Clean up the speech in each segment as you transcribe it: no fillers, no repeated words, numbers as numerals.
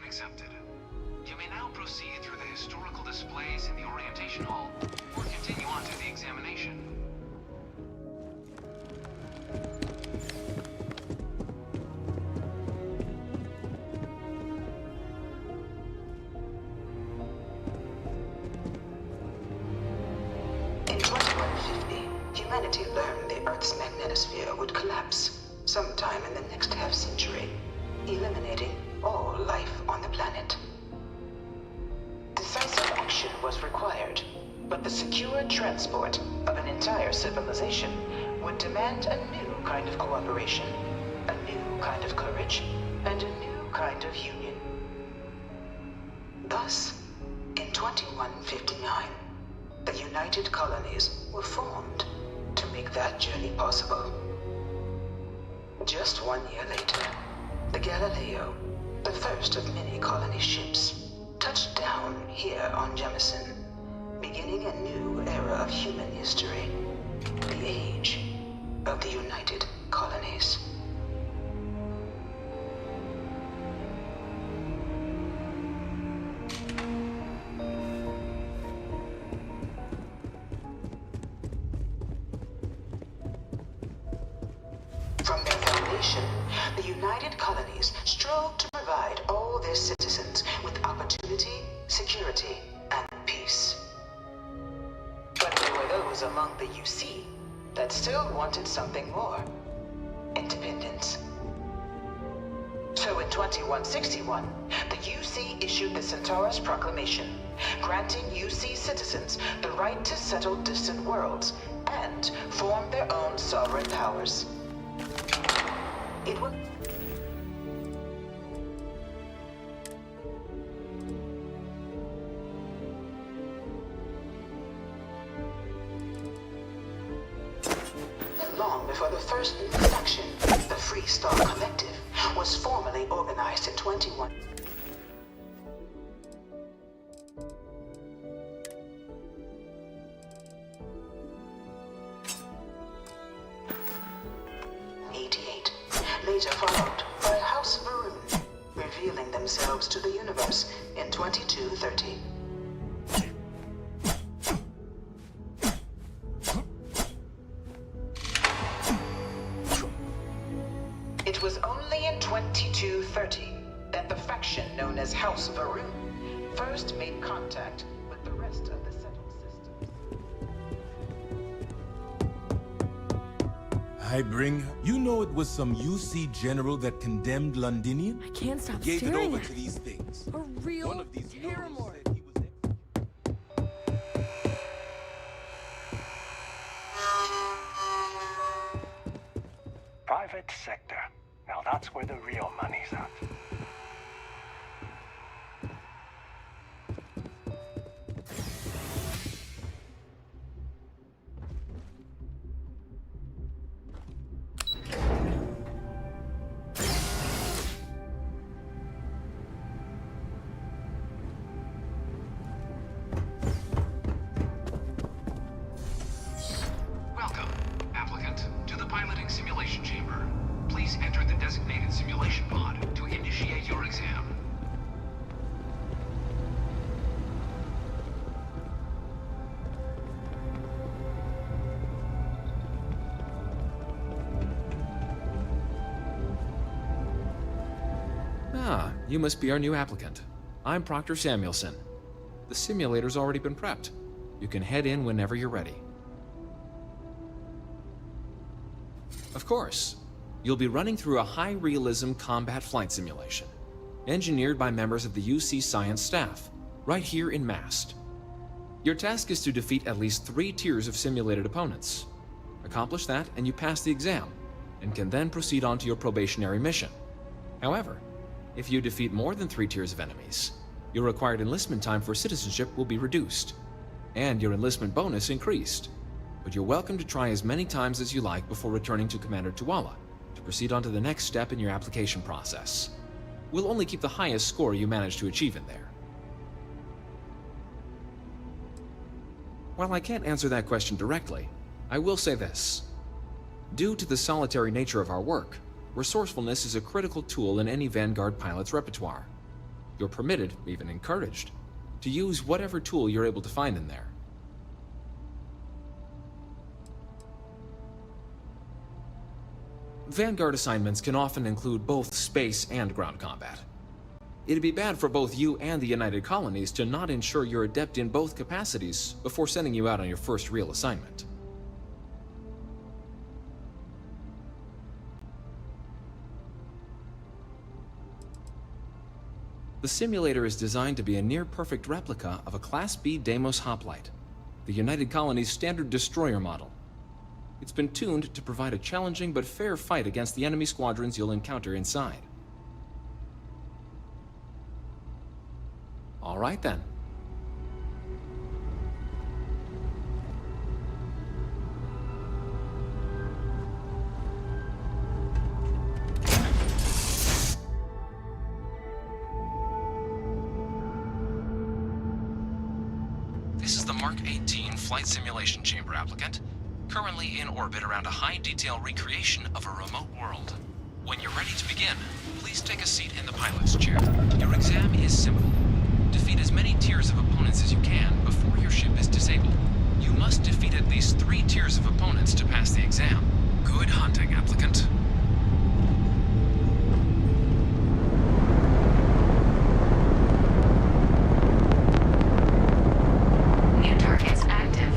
accepted. You may now proceed through the historical displays in the orientation hall, or continue on to the examination. In 2150, humanity learned the Earth's magnetosphere would collapse sometime in the next half-century, eliminating all life on the planet. Decisive action was required, but the secure transport of an entire civilization would demand a new kind of cooperation, a new kind of courage, and a new kind of union. Thus, in 2159, the United Colonies were formed to make that journey possible. Just 1 year later, the Galileo, the first of many colony ships, touched down here on Jemison, beginning a new era of human history, the age of the United Colonies. From their foundation, the United Colonies strove to provide all their citizens with opportunity, security, and peace. But there were those among the UC that still wanted something more: independence. So in 2161, the UC issued the Centaurus Proclamation, granting UC citizens the right to settle distant worlds and form their own sovereign powers. It was long before the first new faction, the Free Star Collective, was formally organized in 21. Later followed by House Varun, revealing themselves to the universe in 2230. It was only in 2230 that the faction known as House Varun first made contact with the rest of the settled systems. You know it was some UC general that condemned Londinian? I can't stop Gave it staring over at to these things. a real One of these terror noodles mort. said he was Private sector. Now that's where the real money's at. Welcome, applicant, to the piloting simulation chamber. Please enter the designated simulation pod to initiate your exam. Ah, you must be our new applicant. I'm Proctor Samuelson. The simulator's already been prepped. You can head in whenever you're ready. Of course, you'll be running through a high-realism combat flight simulation, engineered by members of the UC science staff, right here in Mast. Your task is to defeat at least 3 tiers of simulated opponents. Accomplish that and you pass the exam, and can then proceed on to your probationary mission. However, if you defeat more than 3 tiers of enemies, your required enlistment time for citizenship will be reduced, and your enlistment bonus increased. But you're welcome to try as many times as you like before returning to Commander Tuala to proceed on to the next step in your application process. We'll only keep the highest score you manage to achieve in there. While I can't answer that question directly, I will say this. Due to the solitary nature of our work, resourcefulness is a critical tool in any Vanguard pilot's repertoire. You're permitted, even encouraged, to use whatever tool you're able to find in there. Vanguard assignments can often include both space and ground combat. It'd be bad for both you and the United Colonies to not ensure you're adept in both capacities before sending you out on your first real assignment. The simulator is designed to be a near-perfect replica of a Class B Deimos hoplite, the United Colony's standard destroyer model. It's been tuned to provide a challenging but fair fight against the enemy squadrons you'll encounter inside. All right then. This is the Mark 18 Flight Simulation Chamber applicant, currently in orbit around a high-detail recreation of a remote world. When you're ready to begin, please take a seat in the pilot's chair. Your exam is simple. Defeat as many tiers of opponents as you can before your ship is disabled. You must defeat at least 3 tiers of opponents to pass the exam. Good hunting, applicant. New targets active.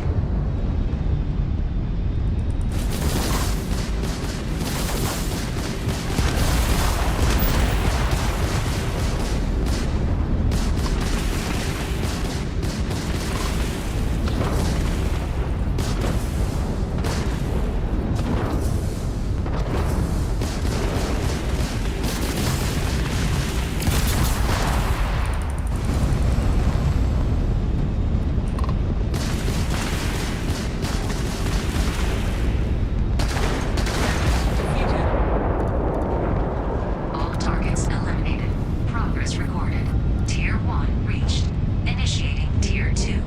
All targets eliminated. Progress recorded. Tier 1 reached. Initiating Tier 2.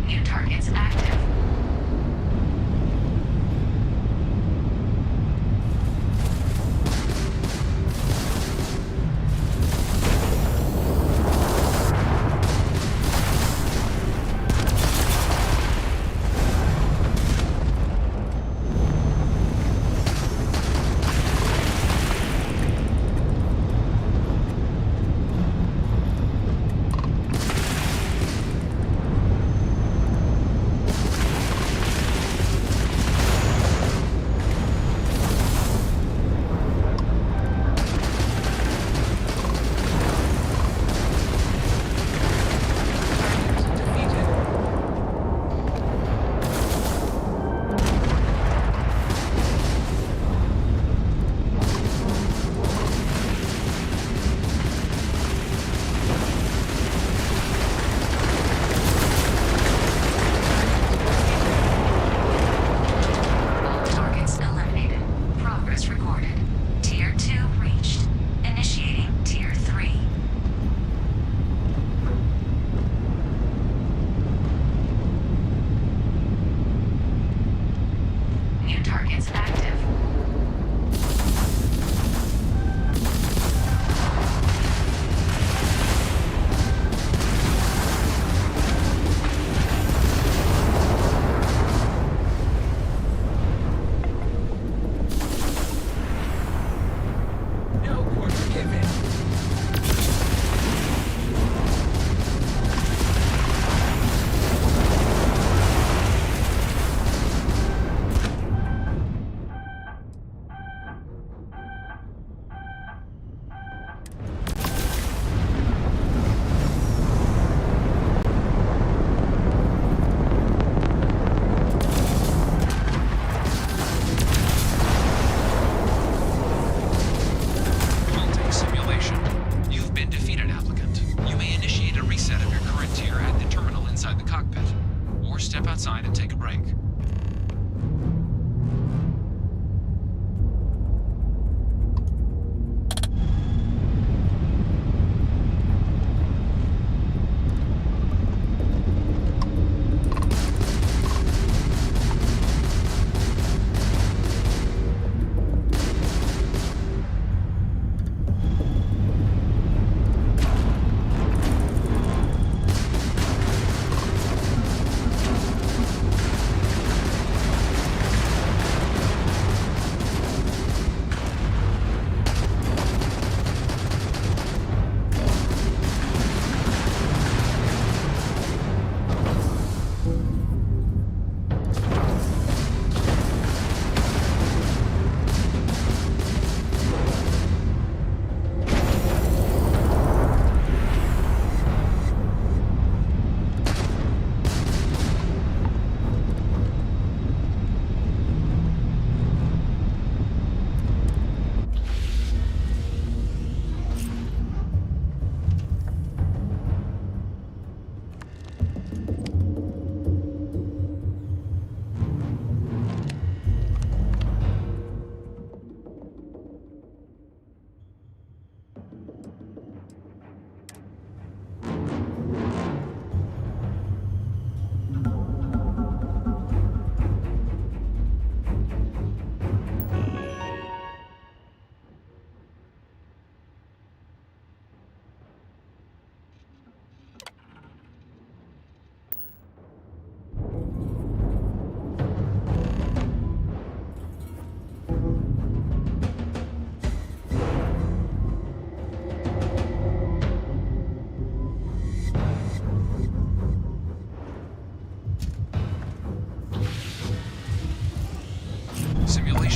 New targets active. All targets eliminated. Progress recorded. Tier 2 reached. Initiating Tier 3. New targets active. No more forgiving.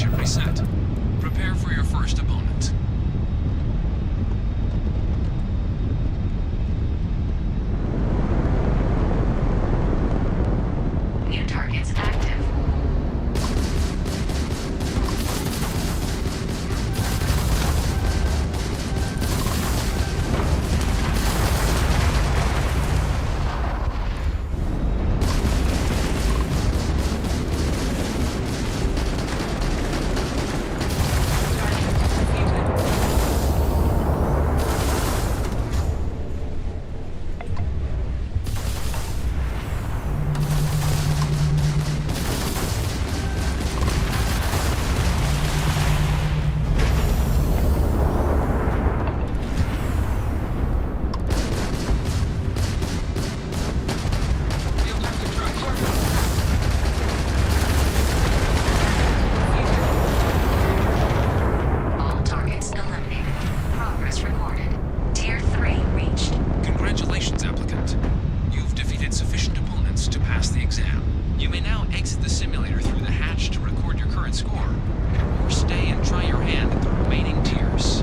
simulation reset. Prepare for your first opponent. New targets active. All targets eliminated. Progress recorded. Tier 3 reached. Congratulations, applicant. You've defeated sufficient opponents to pass the exam. You may now exit the simulator through the hatch to record your current score, or stay and try your hand at the remaining tiers.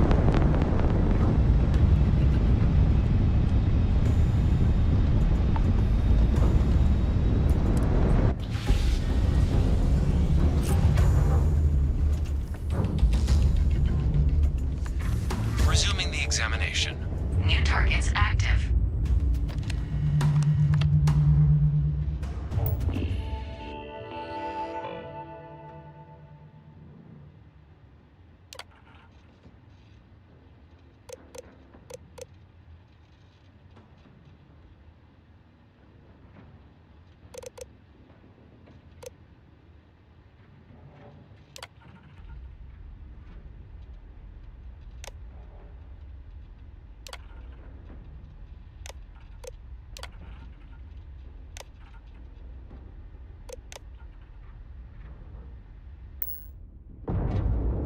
Resuming the examination. New targets active.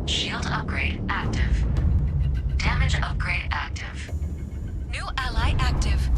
Shield upgrade active. Damage upgrade active. New ally active.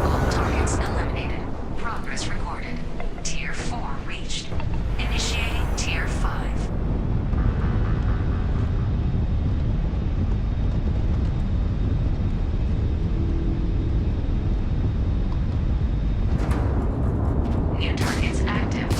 All targets eliminated. Progress recorded. Tier 4 reached. Initiating Tier 5. New targets active.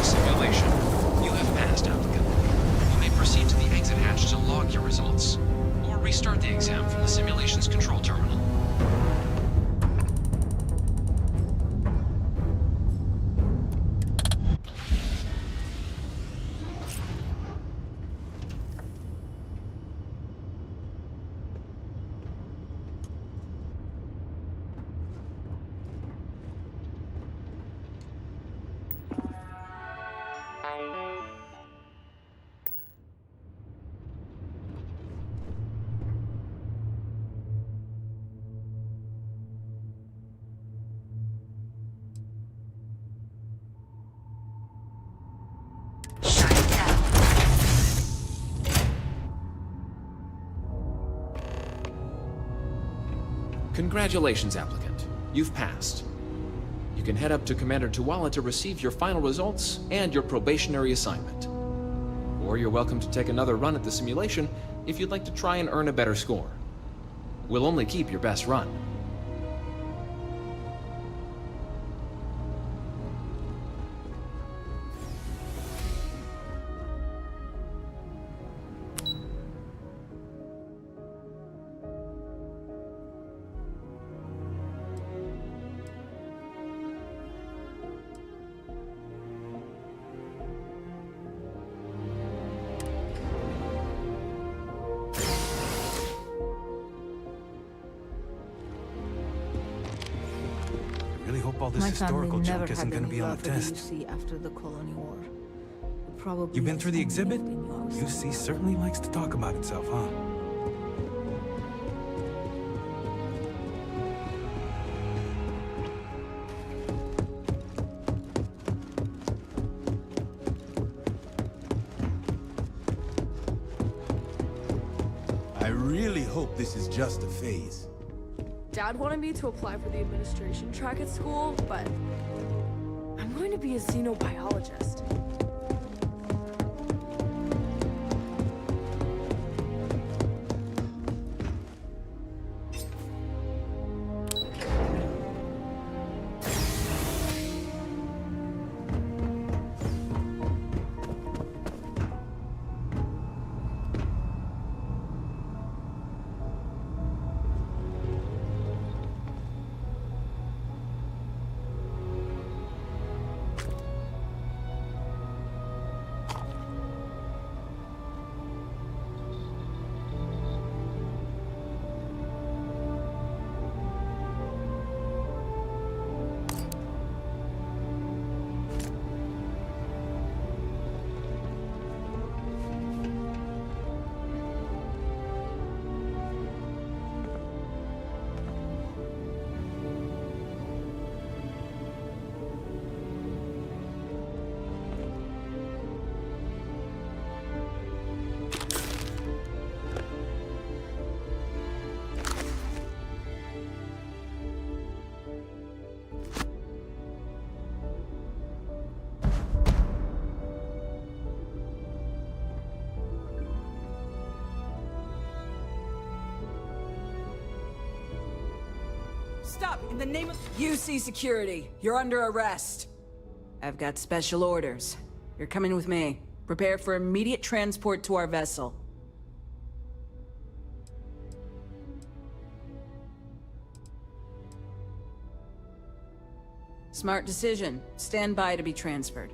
Simulation. You have passed, applicant. You may proceed to the exit hatch to log your results, or restart the exam from the simulation's control terminal. Shut it down. Congratulations, applicant. You've passed. You can head up to Commander Tuwala to receive your final results and your probationary assignment. Or you're welcome to take another run at the simulation if you'd like to try and earn a better score. We'll only keep your best run. Really hope all this My family historical never junk isn't had gonna any be on love the for the test. UC after the Colony War. It probably You been has through the only exhibit? left in you I was UC certainly likes to talk about itself, huh? I really hope this is just a phase. Dad wanted me to apply for the administration track at school, but I'm going to be a xenobiologist. Stop! In the name of UC security, you're under arrest. I've got special orders. You're coming with me. Prepare for immediate transport to our vessel. Smart decision. Stand by to be transferred.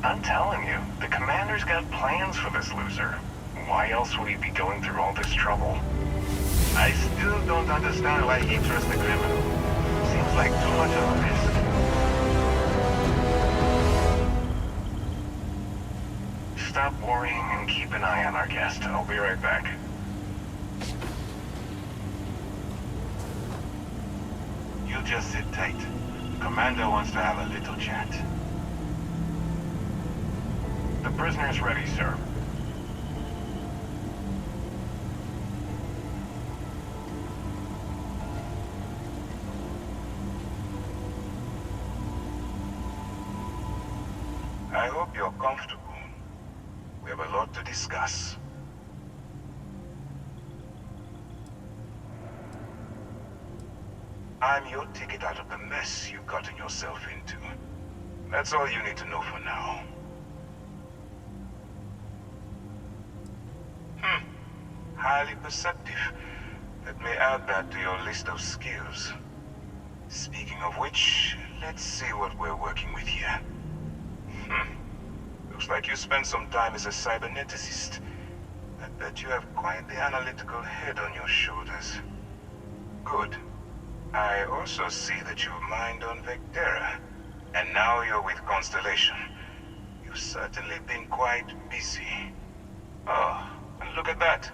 I'm telling you, the commander's got plans for this loser. Why else would he be going through all this trouble? I still don't understand why he trusts the criminal. Seems like too much of a risk. Stop worrying and keep an eye on our guest. I'll be right back. You just sit tight. Commander wants to have a little chat. The prisoner's ready, sir. I hope you're comfortable. We have a lot to discuss. I'm your ticket out of the mess you've gotten yourself into. That's all you need to know for now. Highly perceptive. Let me add that to your list of skills. Speaking of which, let's see what we're working with here. Looks like you spent some time as a cyberneticist. I bet you have quite the analytical head on your shoulders. Good. I also see that you've mined on Vectera. And now you're with Constellation. You've certainly been quite busy. Oh, and look at that.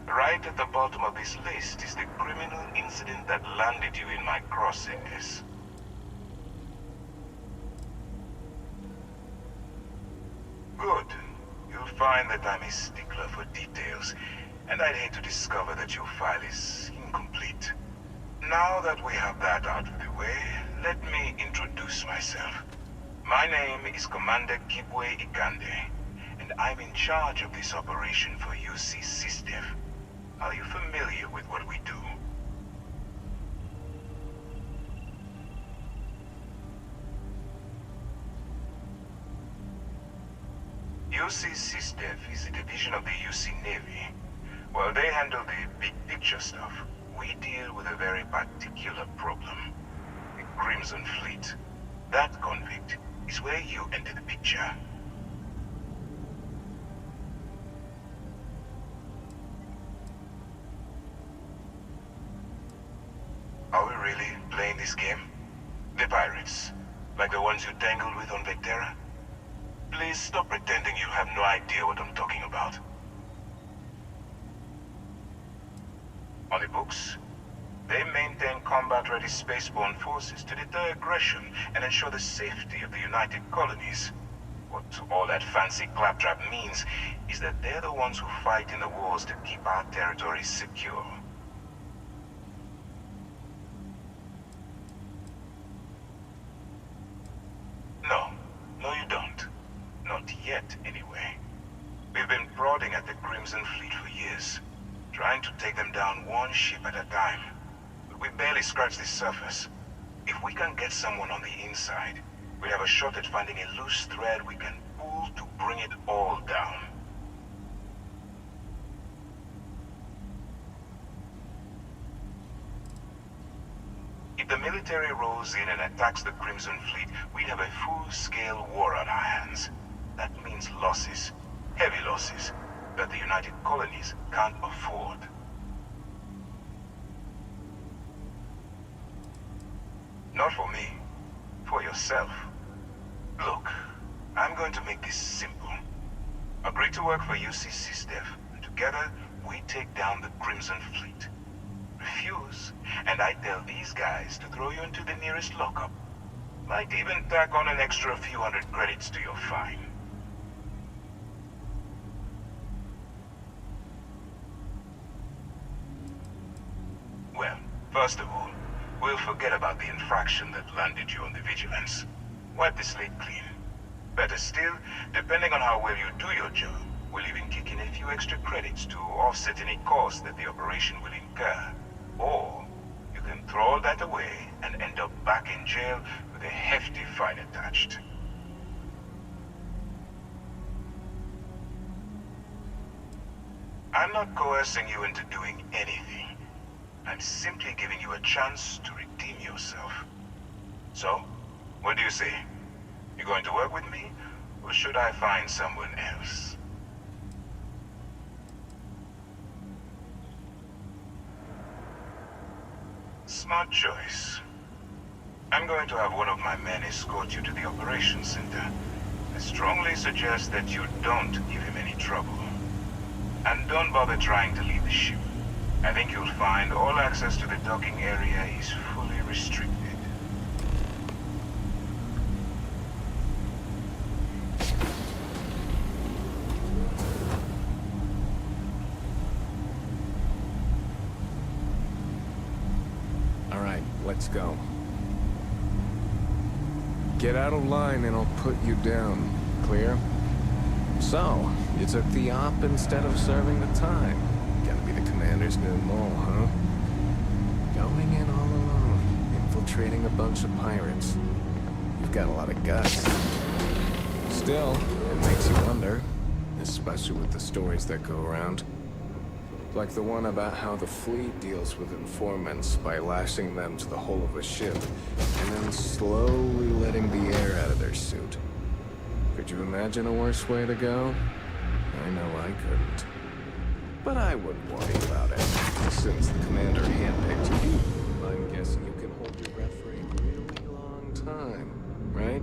Right at the bottom of this list is the criminal incident that landed you in my crosshairs. Good. You'll find that I'm a stickler for details, and I'd hate to discover that your file is incomplete. Now that we have that out of the way, let me introduce myself. My name is Commander Kibwe Ikande, and I'm in charge of this operation for UC SysDev. Are you familiar with what we do? UC SysDev is a division of the UC Navy. While they handle the big picture stuff, we deal with a very particular problem. The Crimson Fleet. That convict is is where you enter the picture. Are we really playing this game? The pirates, like the ones you tangled with on Vectera? Please stop pretending you have no idea what I'm talking about. On the books, they maintain combat-ready spaceborne forces to deter aggression and ensure the safety of the United Colonies. What all that fancy claptrap means is that they're the ones who fight in the wars to keep our territories secure. No, you don't. Not yet, anyway. We've been prodding at the Crimson Fleet for years, trying to take them down one ship at a time. But we barely scratched the surface. If we can get someone on the inside, we have a shot at finding a loose thread we can pull to bring it all down. If the military rolls in and attacks the Crimson Fleet, we'd have a full-scale war on our hands. That means losses, heavy losses, that the United Colonies can't afford. Not for me, for yourself. Look, I'm going to make this simple. Agree to work for UC SysDev, and together we take down the Crimson Fleet. Refuse, and I tell these guys to throw you into the nearest lockup. Might even tack on an extra few hundred credits to your fine. Well, first of all, we'll forget about the infraction that landed you on the Vigilance. Wipe the slate clean. Better still, depending on how well you do your job, we'll even kick in a few extra credits to offset any costs that the operation will incur. Or, you can throw all that away and end up back in jail with a hefty fine attached. I'm not coercing you into doing anything. I'm simply giving you a chance to redeem yourself. So, what do you say? You going to work with me, or should I find someone else? Smart choice. I'm going to have one of my men escort you to the operations center. I strongly suggest that you don't give him any trouble. And don't bother trying to leave the ship. I think you'll find all access to the docking area is fully restricted. All right, let's go. Get out of line and I'll put you down. Clear? So, you took the op instead of serving the time. Gotta be the commander's new mole, huh? Going in all alone, infiltrating a bunch of pirates. You've got a lot of guts. Still, it makes you wonder, especially with the stories that go around. Like the one about how the fleet deals with informants by lashing them to the hull of a ship, and then slowly letting the air out of their suit. Could you imagine a worse way to go? I know I couldn't. But I wouldn't worry about it. Since the commander handpicked you, I'm guessing you can hold your breath for a really long time, right?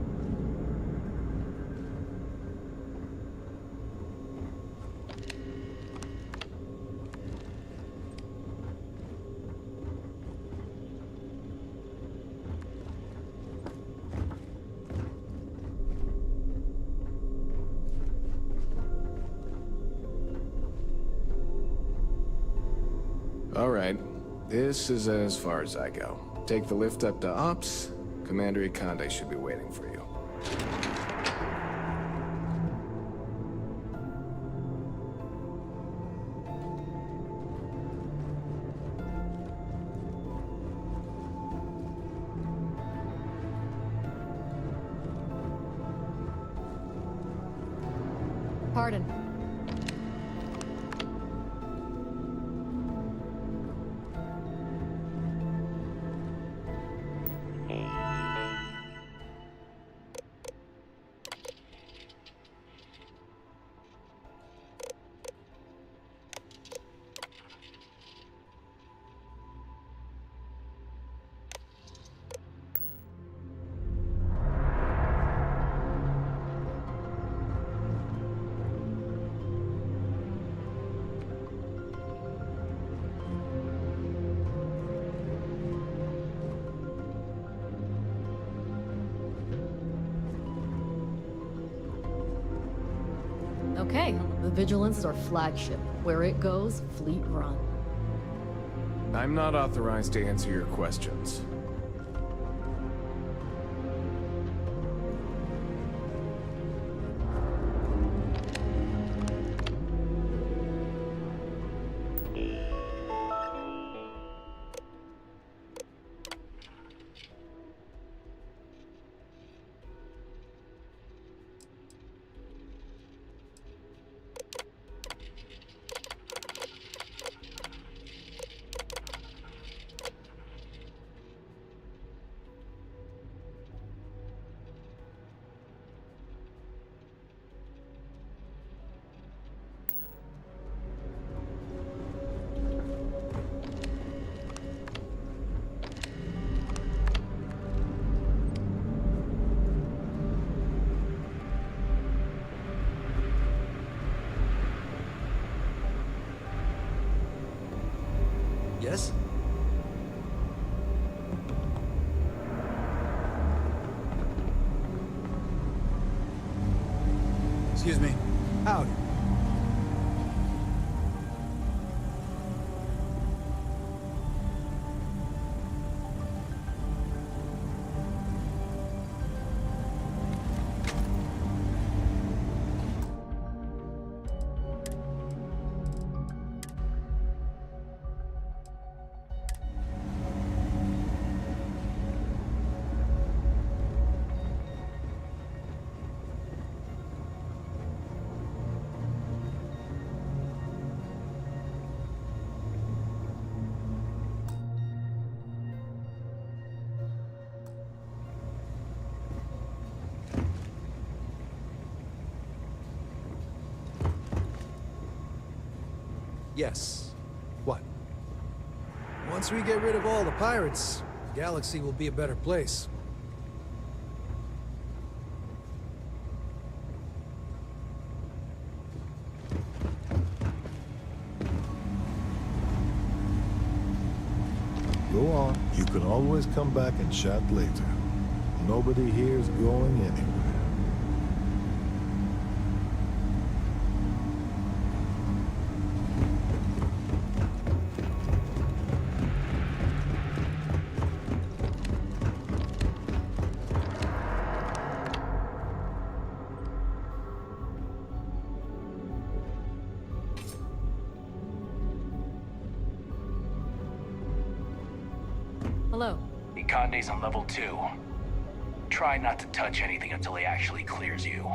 Alright, this is as far as I go. Take the lift up to Ops. Commander Ikande should be waiting for you. Pardon. Okay, the Vigilance is our flagship. Where it goes, fleet run. I'm not authorized to answer your questions. Yes? Excuse me. Howdy. Yes. What? Once we get rid of all the pirates, the galaxy will be a better place. Go on. You can always come back and chat later. Nobody here's going anywhere. Hello. Ikande's on level 2. Try not to touch anything until he actually clears you.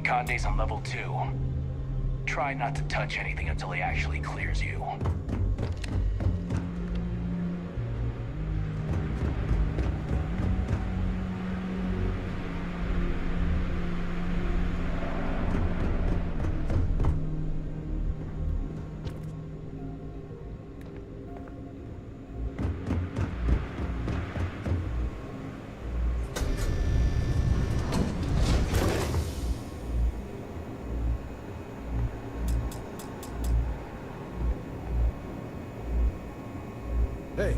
Ikande's on level 2. Try not to touch anything until he actually clears you. Hey.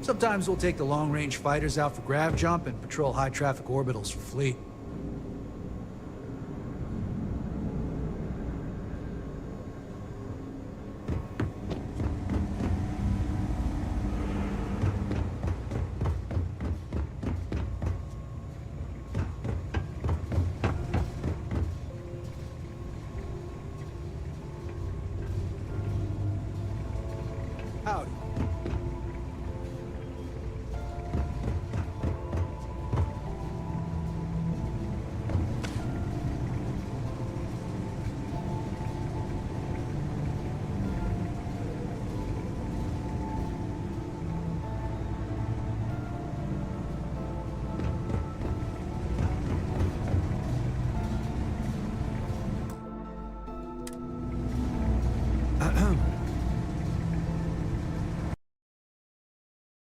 Sometimes we'll take the long-range fighters out for grav jump and patrol high-traffic orbitals for fleet. Howdy.